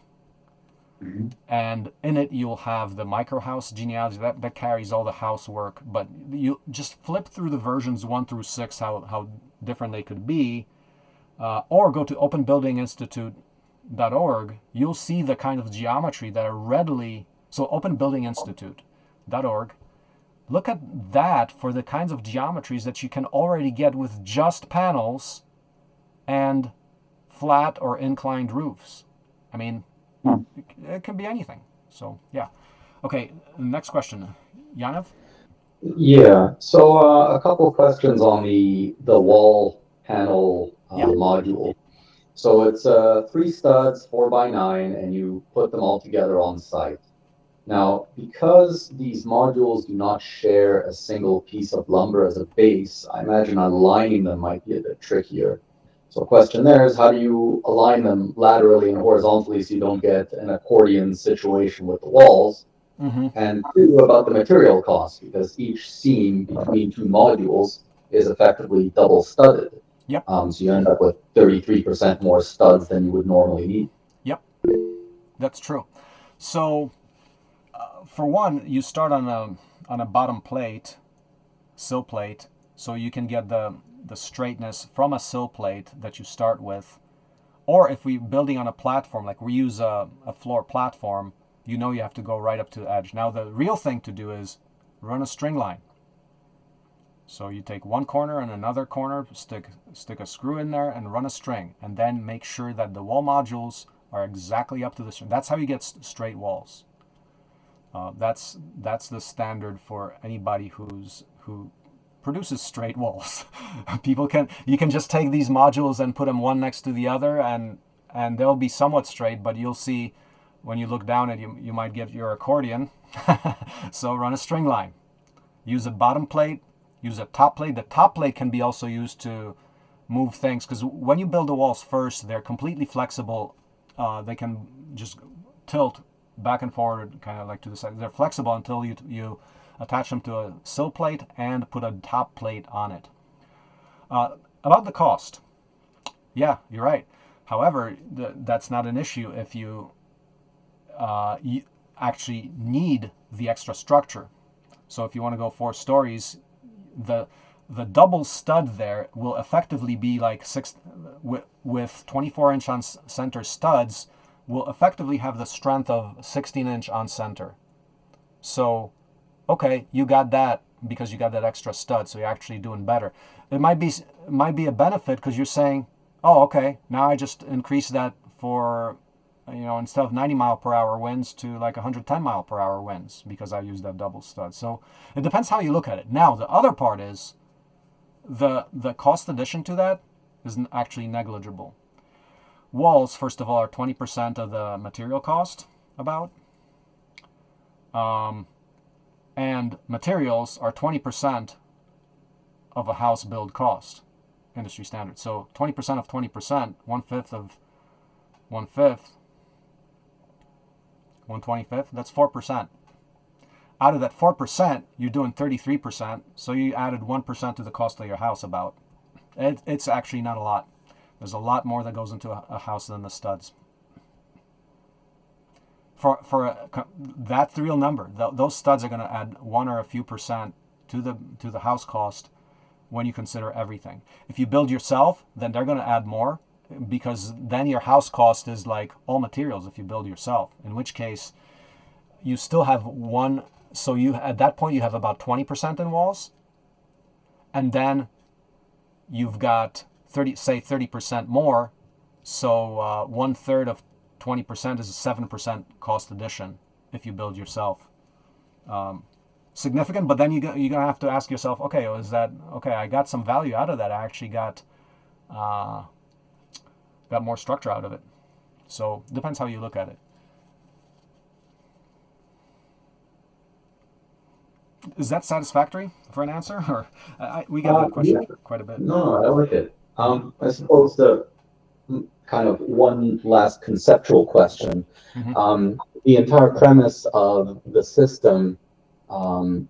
And in it, you'll have the microhouse genealogy that carries all the housework. But you just flip through the versions 1 through 6, how different they could be, or go to openbuildinginstitute.org. You'll see the kind of geometry that are readily. So openbuildinginstitute.org. Look at that for the kinds of geometries that you can already get with just panels and flat or inclined roofs. I mean, it can be anything. So yeah. Okay, next question. Yanev? Yeah. So a couple of questions on the wall panel module. So it's 3 studs, 4x9, and you put them all together on site. Now, because these modules do not share a single piece of lumber as a base, I imagine aligning them might be a bit trickier. So the question there is, how do you align them laterally and horizontally so you don't get an accordion situation with the walls? And 2, about the material cost, because each seam between 2 modules is effectively double studded. Yep. So you end up with 33% more studs than you would normally need. Yep, that's true. So for one, you start on a bottom plate, sill plate, so you can get the straightness from a sill plate that you start with. Or if we're building on a platform, like we use a floor platform, you know you have to go right up to the edge. Now the real thing to do is run a string line. So you take one corner and another corner, stick a screw in there and run a string, and then make sure that the wall modules are exactly up to the string. That's how you get straight walls. That's the standard for anybody who produces straight walls. You can just take these modules and put them one next to the other, and they'll be somewhat straight, but you'll see when you look down at you might get your accordion. So run a string line. Use a bottom plate, use a top plate. The top plate can be also used to move things, because when you build the walls first, they're completely flexible. They can just tilt back and forward, kind of like to the side. They're flexible until you attach them to a sill plate and put a top plate on it. About the cost, yeah, you're right. However, that's not an issue if you actually need the extra structure. So if you want to go 4 stories, the double stud there will effectively be like 6 with 24-inch on center studs will effectively have the strength of 16-inch on center. So, okay, you got that because you got that extra stud, so you're actually doing better. It might be a benefit because you're saying, oh, okay, now I just increase that for, instead of 90 mile per hour winds to like 110 mile per hour winds because I use that double stud. So it depends how you look at it. Now, the other part is the cost addition to that is actually negligible. Walls, first of all, are 20% of the material cost, about. And materials are 20% of a house build cost, industry standard. So 20% of 20%, 1/5 of 1/5, 1/25, that's 4%. Out of that 4%, you're doing 33%, so you added 1% to the cost of your house about. It's actually not a lot. There's a lot more that goes into a house than the studs. That's the real number. Those studs are going to add 1 or a few percent to the house cost when you consider everything. If you build yourself, then they're going to add more, because then your house cost is like all materials if you build yourself. In which case, you still have one. So you at that point you have about 20% in walls, and then you've got 30% more. So 1/3 of 20% is a 7% cost addition if you build yourself. Significant, but then you're gonna have to ask yourself, okay, is that okay? I got some value out of that. I actually got more structure out of it. So depends how you look at it. Is that satisfactory for an answer, or we get that question quite a bit? No, I like it. I suppose the kind of one last conceptual question. The entire premise of the system,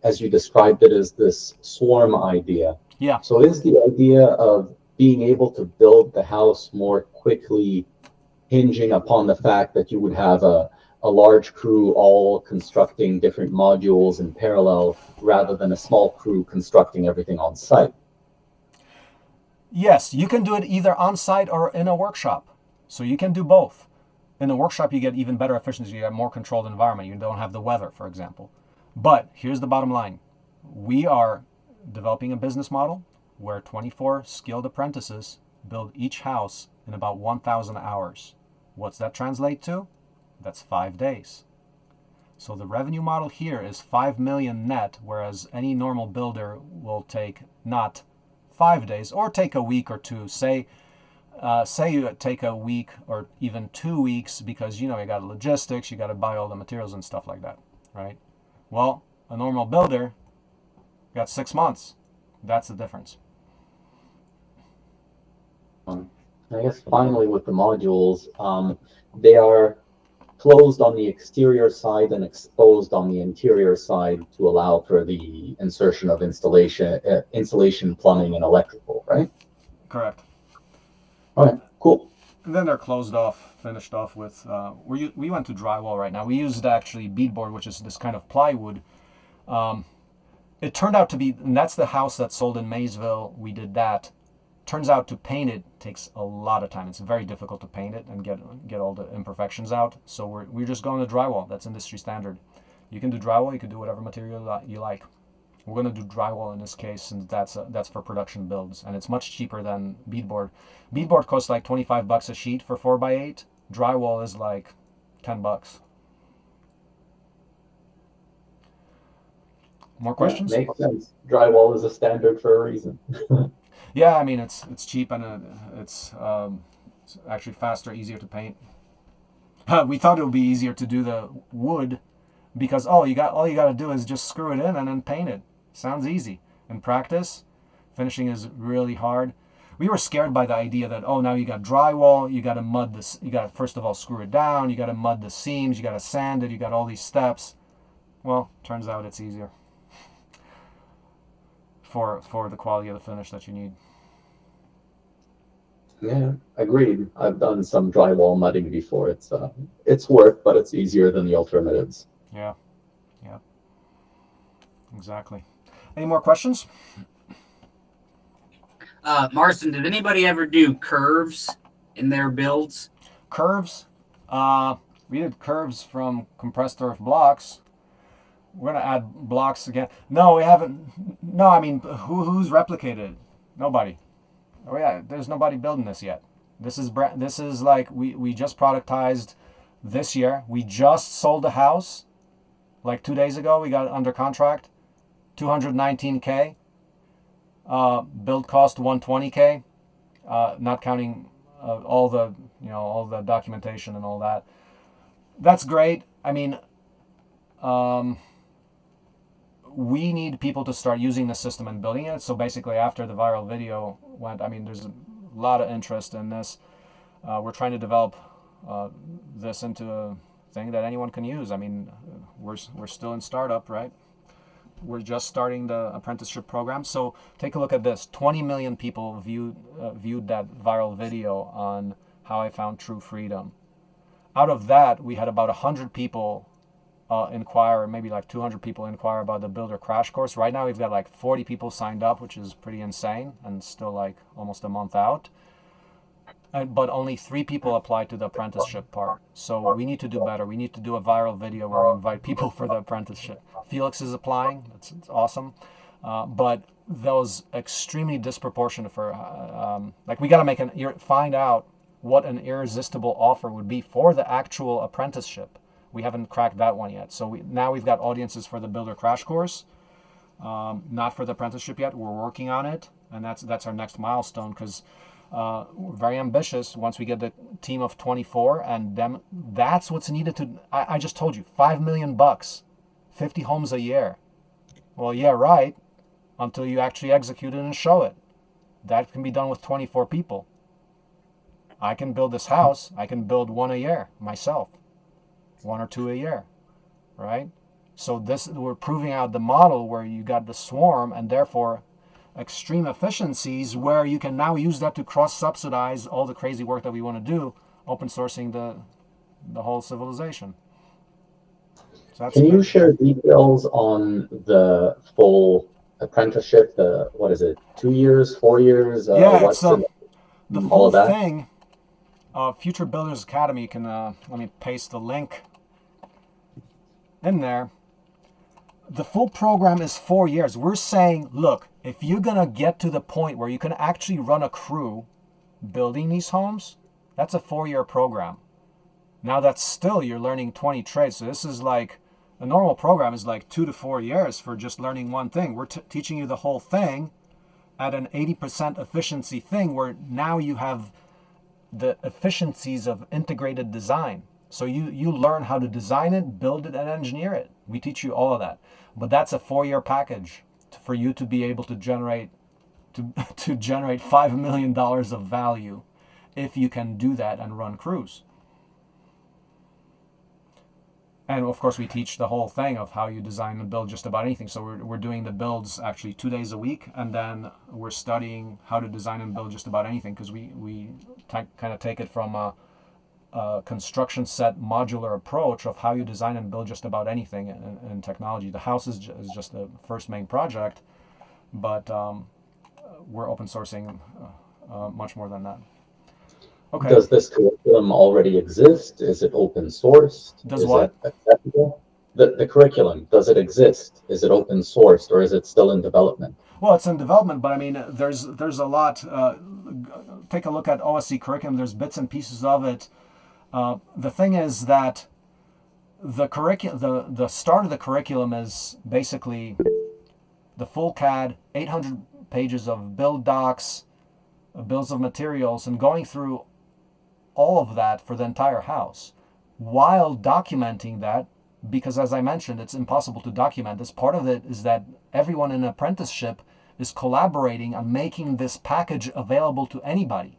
as you described it, is this swarm idea. Yeah. So is the idea of being able to build the house more quickly hinging upon the fact that you would have a large crew all constructing different modules in parallel rather than a small crew constructing everything on site? Yes, you can do it either on site or in a workshop. So you can do both. In a workshop, you get even better efficiency. You get a more controlled environment. You don't have the weather, for example. But here's the bottom line. We are developing a business model where 24 skilled apprentices build each house in about 1,000 hours. What's that translate to? That's 5 days. So the revenue model here is 5 million net, whereas any normal builder will take not 5 days or take a week or two. Say you take a week or even 2 weeks because you got logistics, you got to buy all the materials and stuff like that, right? Well, a normal builder got 6 months. That's the difference. I guess finally with the modules, they are closed on the exterior side and exposed on the interior side to allow for the insertion of insulation, plumbing, and electrical, right? Correct. All right, cool. And then they're closed off, finished off with, we went to drywall right now. We used actually beadboard, which is this kind of plywood. It turned out to be, and that's the house that sold in Maysville. We did that. Turns out to paint it takes a lot of time. It's very difficult to paint it and get all the imperfections out. So we're just going to drywall. That's industry standard. You can do drywall. You can do whatever material you like. We're going to do drywall in this case, and that's for production builds, and it's much cheaper than beadboard. Beadboard costs like $25 a sheet for 4x8. Drywall is like $10. More questions? Makes sense. Drywall is a standard for a reason. Yeah, I mean it's cheap and it's actually faster, easier to paint. We thought it would be easier to do the wood because all you got to do is just screw it in and then paint it. Sounds easy. In practice, finishing is really hard. We were scared by the idea that now you got drywall, you got to mud this, you got to first of all screw it down, you got to mud the seams, you got to sand it, you got all these steps. Well, turns out it's easier for the quality of the finish that you need. Yeah, agreed. I've done some drywall mudding before. It's work, but it's easier than the alternatives. Yeah, exactly. Any more questions? Marcin, did anybody ever do curves in their builds? Curves? We did curves from compressed earth blocks. We're gonna add blocks again. No, we haven't. No, I mean, who's replicated it? Nobody. Oh yeah, there's nobody building this yet. This is like we just productized this year. We just sold a house like 2 days ago. We got it under contract, $219K. Build cost $120K. Not counting all the documentation and all that. That's great. I mean, we need people to start using the system and building it. So basically, after the viral video went, I mean, there's a lot of interest in this. We're trying to develop this into a thing that anyone can use. I mean, we're still in startup, right? We're just starting the apprenticeship program. So take a look at this. 20 million people viewed that viral video on how I found true freedom. out of that, we had about 100 people inquire, maybe like 200 people inquire about the builder crash course. Right now we've got like 40 people signed up, which is pretty insane, and still like almost a month out. But only 3 people applied to the apprenticeship part. So we need to do better. We need to do a viral video where we invite people for the apprenticeship. Felix is applying. It's awesome. But those extremely disproportionate for, like we got to find out what an irresistible offer would be for the actual apprenticeship. We haven't cracked that one yet. So now we've got audiences for the builder crash course, not for the apprenticeship yet. We're working on it, and that's our next milestone, because we're very ambitious. Once we get the team of 24, and them, that's what's needed to. I just told you, $5 million, 50 homes a year. Well, yeah, right. Until you actually execute it and show it, that can be done with 24 people. I can build this house. I can build 1 a year myself. 1 or 2 a year, right? So we're proving out the model where you got the swarm, and therefore extreme efficiencies, where you can now use that to cross-subsidize all the crazy work that we want to do, open sourcing the whole civilization. So Can you share details on the full apprenticeship? What is it, 2 years, 4 years? Yeah, it's the all full thing. Future Builders Academy can, let me paste the link in there. The full program is 4 years. We're saying, look, if you're going to get to the point where you can actually run a crew building these homes, that's a 4-year program. Now that's still, you're learning 20 trades. So this is like, a normal program is like 2 to 4 years for just learning one thing. We're teaching you the whole thing at an 80% efficiency thing, where now you have the efficiencies of integrated design. So you learn how to design it, build it, and engineer it. We teach you all of that. But that's a 4-year package for you to be able to generate to generate $5 million of value, if you can do that and run crews. And of course, we teach the whole thing of how you design and build just about anything. So we're doing the builds actually 2 days a week, and then we're studying how to design and build just about anything, because we kind of take it from a construction set modular approach of how you design and build just about anything in technology. The house is just the first main project, but we're open sourcing much more than that. Okay. Does this curriculum already exist? Is it open sourced? Does what? It acceptable? The curriculum, does it exist? Is it open sourced, or is it still in development? Well, it's in development, but I mean, there's a lot. Take a look at OSC curriculum. There's bits and pieces of it. The thing is that the start of the curriculum is basically the full CAD, 800 pages of build docs, bills of materials, and going through all of that for the entire house, while documenting that, because as I mentioned, it's impossible to document this. Part of it is that everyone in an apprenticeship is collaborating on making this package available to anybody.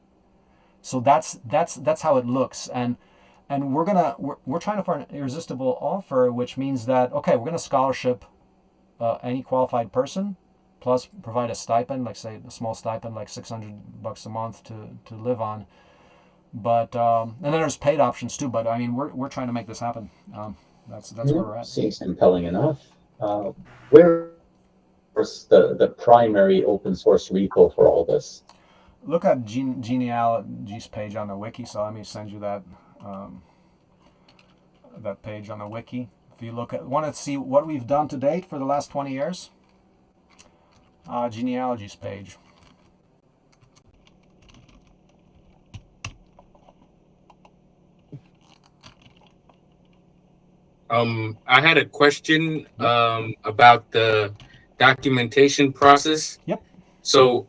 So that's how it looks, and we're trying to find an irresistible offer, which means that, okay, we're gonna scholarship any qualified person, plus provide a stipend, like say a small stipend, like $600 a month to live on. But and then there's paid options too. But I mean, we're trying to make this happen. That's where we're at. Seems compelling enough. Where is the primary open source repo for all this? Look at Genealogy's page on the wiki. So let me send you that that page on the wiki. If you want to see what we've done to date for the last 20 years, Genealogy's page. I had a question about the documentation process. Yep. So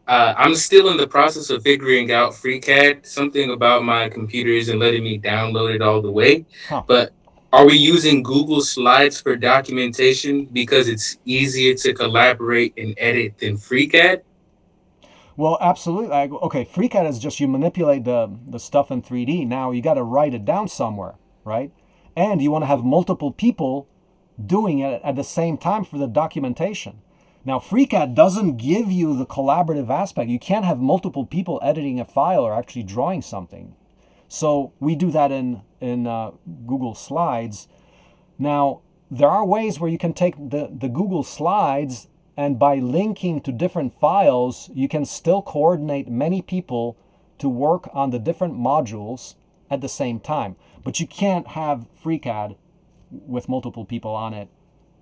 I'm still in the process of figuring out FreeCAD. Something about my computer isn't letting me download it all the way. Huh. But are we using Google Slides for documentation because it's easier to collaborate and edit than FreeCAD? Well, absolutely. Okay, FreeCAD is just you manipulate the stuff in 3D. Now you got to write it down somewhere, right? And you want to have multiple people doing it at the same time for the documentation. Now, FreeCAD doesn't give you the collaborative aspect. You can't have multiple people editing a file or actually drawing something. So we do that in Google Slides. Now, there are ways where you can take the Google Slides, and by linking to different files, you can still coordinate many people to work on the different modules at the same time. But you can't have FreeCAD with multiple people on it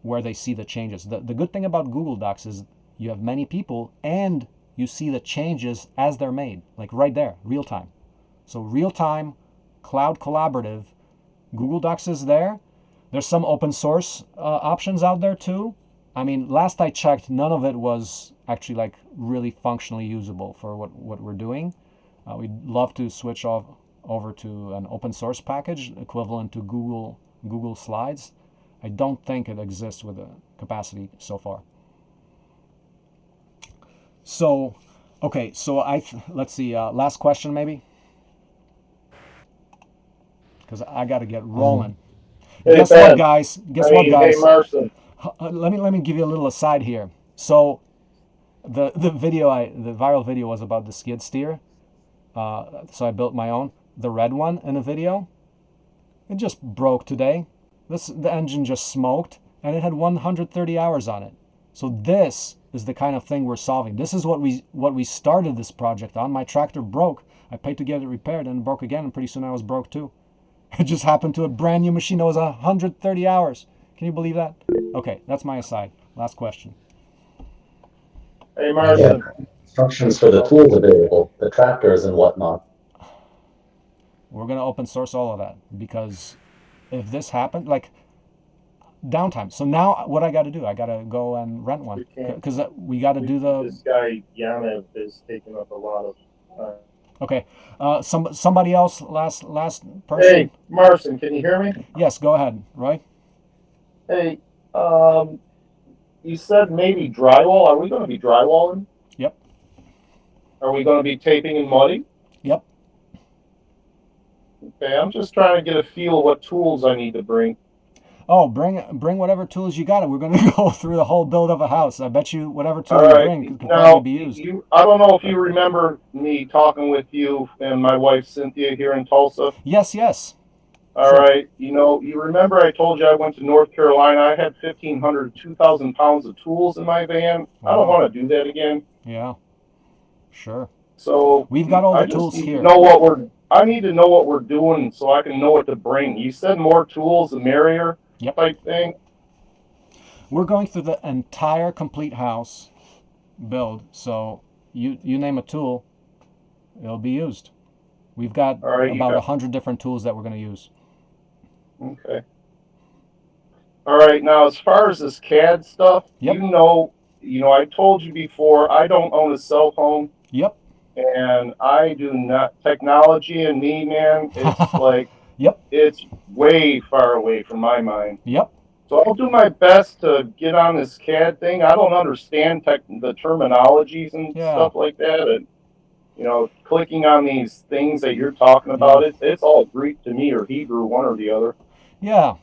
where they see the changes. The good thing about Google Docs is you have many people and you see the changes as they're made, like right there, real time. So real time, cloud collaborative, Google Docs is there. There's some open source options out there too. I mean, last I checked, none of it was actually like really functionally usable for what we're doing. We'd love to switch over to an open source package equivalent to Google Slides. I don't think it exists with the capacity so far. So, okay, so let's see, last question maybe? Because I got to get rolling. Hey, Guess Ben. what, guys? Hey, Marcin. Let me give you a little aside here. So, the viral video was about the skid steer. So I built my own, the red one in the video. It just broke today. The engine just smoked, and it had 130 hours on it. So this is the kind of thing we're solving. This is what we started this project on. My tractor broke. I paid to get it repaired, and it broke again, and pretty soon I was broke too. It just happened to a brand new machine that was 130 hours. Can you believe that? Okay, that's my aside. Last question. Hey, Marcin. Yeah. Instructions for the tools available, the tractors and whatnot. We're going to open source all of that, because if this happened, like downtime. So now what I got to do, I got to go and rent one, because we got to do the... This guy, Yana, is taking up a lot of time. Okay, somebody else, last person. Hey, Marcin, can you hear me? Yes, go ahead, Roy. Hey, you said maybe drywall. Are we going to be drywalling? Yep. Are we going to be taping and mudding? Yep. Okay, I'm just trying to get a feel of what tools I need to bring. Oh, bring whatever tools you got. We're going to go through the whole build of a house. I bet you whatever tool you bring could probably be used. I don't know if you remember me talking with you and my wife Cynthia here in Tulsa. Yes. All right. You remember I told you I went to North Carolina. I had 1,500, 2,000 pounds of tools in my van. Wow. I don't want to do that again. Yeah, sure. So we've got all the tools here. I need to know what we're doing so I can know what to bring. You said more tools, the merrier. Yep. Type thing. We're going through the entire complete house build. So you name a tool, it'll be used. We've got about 100 different tools that we're going to use. Okay. All right. Now, as far as this CAD stuff, yep. I told you before, I don't own a cell phone. Yep. And I do not. Technology and me, man, it's like, yep. It's way far away from my mind. Yep. So I'll do my best to get on this CAD thing. I don't understand the terminologies and stuff like that. And, clicking on these things that you're talking about, it's all Greek to me or Hebrew, one or the other. Yeah,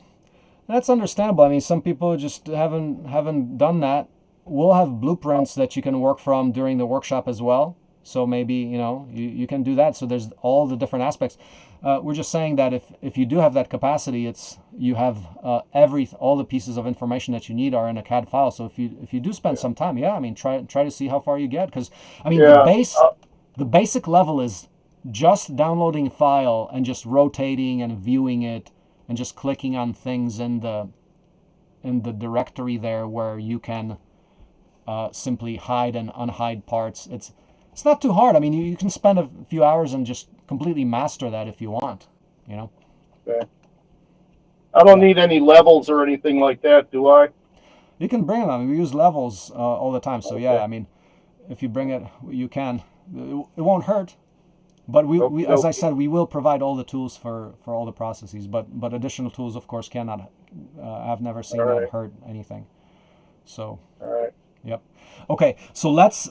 that's understandable. I mean, some people just haven't done that. We'll have blueprints that you can work from during the workshop as well. So maybe, you can do that. So there's all the different aspects. We're just saying that if you do have that capacity, you have all the pieces of information that you need are in a CAD file. So if you do spend some time, try to see how far you get. Because the basic level is just downloading a file and just rotating and viewing it and just clicking on things in the directory there where you can simply hide and unhide parts. It's not too hard. I mean, you can spend a few hours and just completely master that if you want, Okay. I don't need any levels or anything like that, do I? You can bring them. I mean, we use levels all the time. So yeah, I mean, if you bring it, you can. It won't hurt. But we as I said, we will provide all the tools for all the processes. But additional tools, of course, cannot. I've never seen that hurt anything. So. All right. Yep. Okay, so let's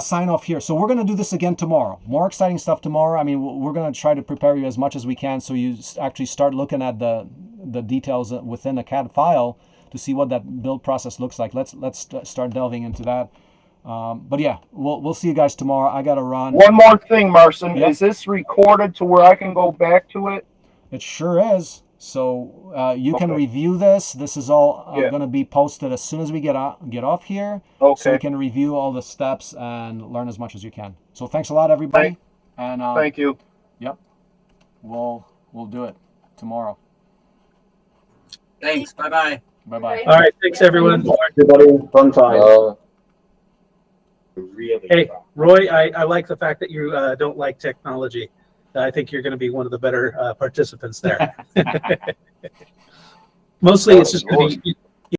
sign off here. So we're going to do this again tomorrow. More exciting stuff tomorrow. I mean, we're going to try to prepare you as much as we can so you actually start looking at the details within a CAD file to see what that build process looks like. Let's start delving into that. But yeah, we'll see you guys tomorrow. I gotta run. One more thing, Marcin. Yep. Is this recorded to where I can go back to it? It sure is. So you can review this. This is all going to be posted as soon as we get off here. Okay. So you can review all the steps and learn as much as you can. So thanks a lot, everybody. Thank you. Yep. We'll do it tomorrow. Thanks. Bye-bye. Bye-bye. All right. Thanks, everyone. Everybody, fun time. Really. Hey, Roy, I like the fact that you don't like technology. I think you're going to be one of the better participants there. Mostly, it's just going to be